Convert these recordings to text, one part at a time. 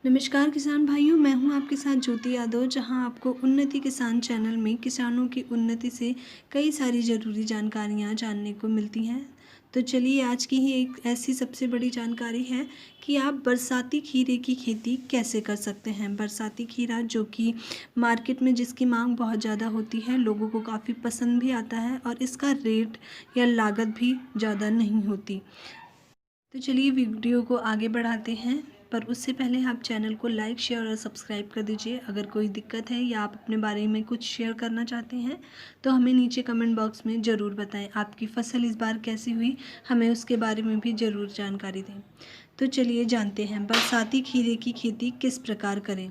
नमस्कार किसान भाइयों, मैं हूं आपके साथ ज्योति यादव, जहां आपको उन्नति किसान चैनल में किसानों की उन्नति से कई सारी ज़रूरी जानकारियां जानने को मिलती हैं। तो चलिए, आज की ही एक ऐसी सबसे बड़ी जानकारी है कि आप बरसाती खीरे की खेती कैसे कर सकते हैं। बरसाती खीरा जो कि मार्केट में जिसकी मांग बहुत ज़्यादा होती है, लोगों को काफ़ी पसंद भी आता है और इसका रेट या लागत भी ज़्यादा नहीं होती। तो चलिए वीडियो को आगे बढ़ाते हैं, पर उससे पहले आप चैनल को लाइक, शेयर और सब्सक्राइब कर दीजिए। अगर कोई दिक्कत है या आप अपने बारे में कुछ शेयर करना चाहते हैं तो हमें नीचे कमेंट बॉक्स में ज़रूर बताएं। आपकी फ़सल इस बार कैसी हुई, हमें उसके बारे में भी ज़रूर जानकारी दें। तो चलिए जानते हैं बरसाती खीरे की खेती किस प्रकार करें।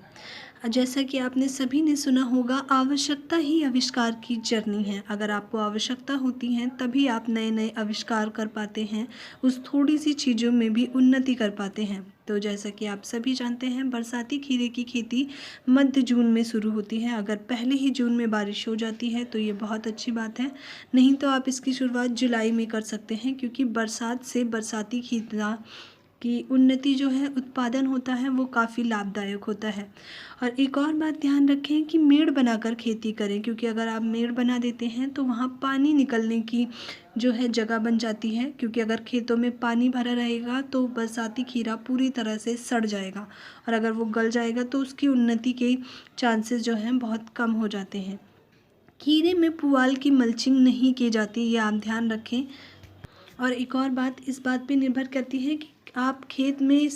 जैसा कि आपने सभी ने सुना होगा, आवश्यकता ही आविष्कार की जर्नी है। अगर आपको आवश्यकता होती है तभी आप नए नए आविष्कार कर पाते हैं, उस थोड़ी सी चीज़ों में भी उन्नति कर पाते हैं। तो जैसा कि आप सभी जानते हैं, बरसाती खीरे की खेती मध्य जून में शुरू होती है। अगर पहले ही जून में बारिश हो जाती है तो ये बहुत अच्छी बात है, नहीं तो आप इसकी शुरुआत जुलाई में कर सकते हैं, क्योंकि बरसात से बरसाती खीरा की उन्नति जो है, उत्पादन होता है, वो काफ़ी लाभदायक होता है। और एक और बात ध्यान रखें कि मेड़ बनाकर खेती करें, क्योंकि अगर आप मेड़ बना देते हैं तो वहाँ पानी निकलने की जो है जगह बन जाती है, क्योंकि अगर खेतों में पानी भरा रहेगा तो बरसाती खीरा पूरी तरह से सड़ जाएगा और अगर वो गल जाएगा तो उसकी उन्नति के चांसेस जो हैं बहुत कम हो जाते हैं। खीरे में पुआल की मल्चिंग नहीं की जाती, ये आप ध्यान रखें। और एक और बात इस बात पे निर्भर करती है कि आप खेत में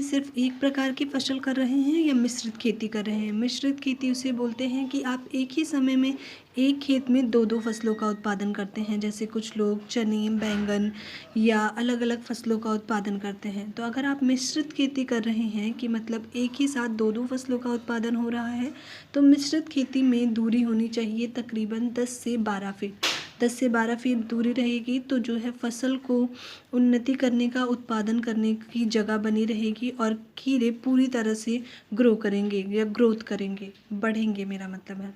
सिर्फ एक प्रकार की फसल कर रहे हैं या मिश्रित खेती कर रहे हैं। मिश्रित खेती उसे बोलते हैं कि आप एक ही समय में एक खेत में दो दो फसलों का उत्पादन करते हैं। जैसे कुछ लोग चने, बैंगन या अलग अलग फसलों का उत्पादन करते हैं। तो अगर आप मिश्रित खेती कर रहे हैं कि मतलब एक ही साथ दो दो फसलों का उत्पादन हो रहा है, तो मिश्रित खेती में दूरी होनी चाहिए तकरीबन 10 से 12 फीट। 10 से 12 फीट दूरी रहेगी तो जो है फसल को उन्नति करने का, उत्पादन करने की जगह बनी रहेगी और खीरे पूरी तरह से ग्रो करेंगे या ग्रोथ करेंगे, बढ़ेंगे, मेरा मतलब है।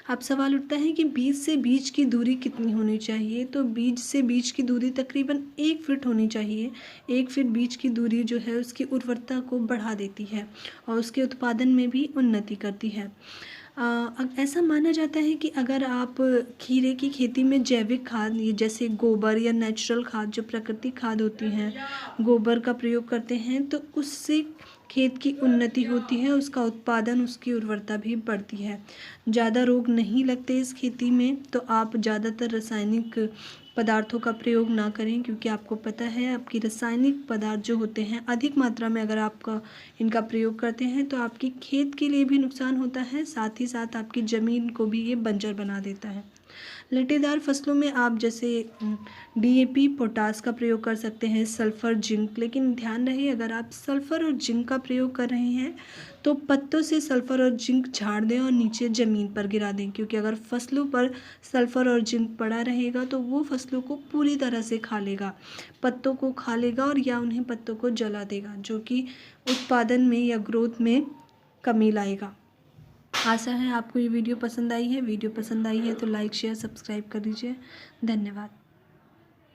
अब सवाल उठता है कि बीज से बीज की दूरी कितनी होनी चाहिए। तो बीज से बीज की दूरी तकरीबन 1 फीट होनी चाहिए। 1 फीट बीज की दूरी जो है उसकी उर्वरता को बढ़ा देती है और उसके उत्पादन में भी उन्नति करती है। ऐसा माना जाता है कि अगर आप खीरे की खेती में जैविक खाद, ये जैसे गोबर या नेचुरल खाद, जो प्राकृतिक खाद होती हैं, गोबर का प्रयोग करते हैं तो उससे खेत की उन्नति होती है, उसका उत्पादन, उसकी उर्वरता भी बढ़ती है। ज़्यादा रोग नहीं लगते इस खेती में, तो आप ज़्यादातर रासायनिक पदार्थों का प्रयोग ना करें, क्योंकि आपको पता है आपकी रासायनिक पदार्थ जो होते हैं अधिक मात्रा में अगर आपका इनका प्रयोग करते हैं तो आपकी खेत के लिए भी नुकसान होता है, साथ ही साथ आपकी ज़मीन को भी ये बंजर बना देता है। लटेदार फसलों में आप जैसे डीएपी, पोटास का प्रयोग कर सकते हैं, सल्फ़र, जिंक। लेकिन ध्यान रहे, अगर आप सल्फ़र और जिंक का प्रयोग कर रहे हैं तो पत्तों से सल्फ़र और जिंक झाड़ दें और नीचे ज़मीन पर गिरा दें, क्योंकि अगर फसलों पर सल्फ़र और जिंक पड़ा रहेगा तो वो फसलों को पूरी तरह से खा लेगा, पत्तों को खा लेगा और या उन्हें पत्तों को जला देगा, जो कि उत्पादन में या ग्रोथ में कमी लाएगा। आशा है आपको ये वीडियो पसंद आई है। वीडियो पसंद आई है तो लाइक, शेयर, सब्सक्राइब कर दीजिए। धन्यवाद।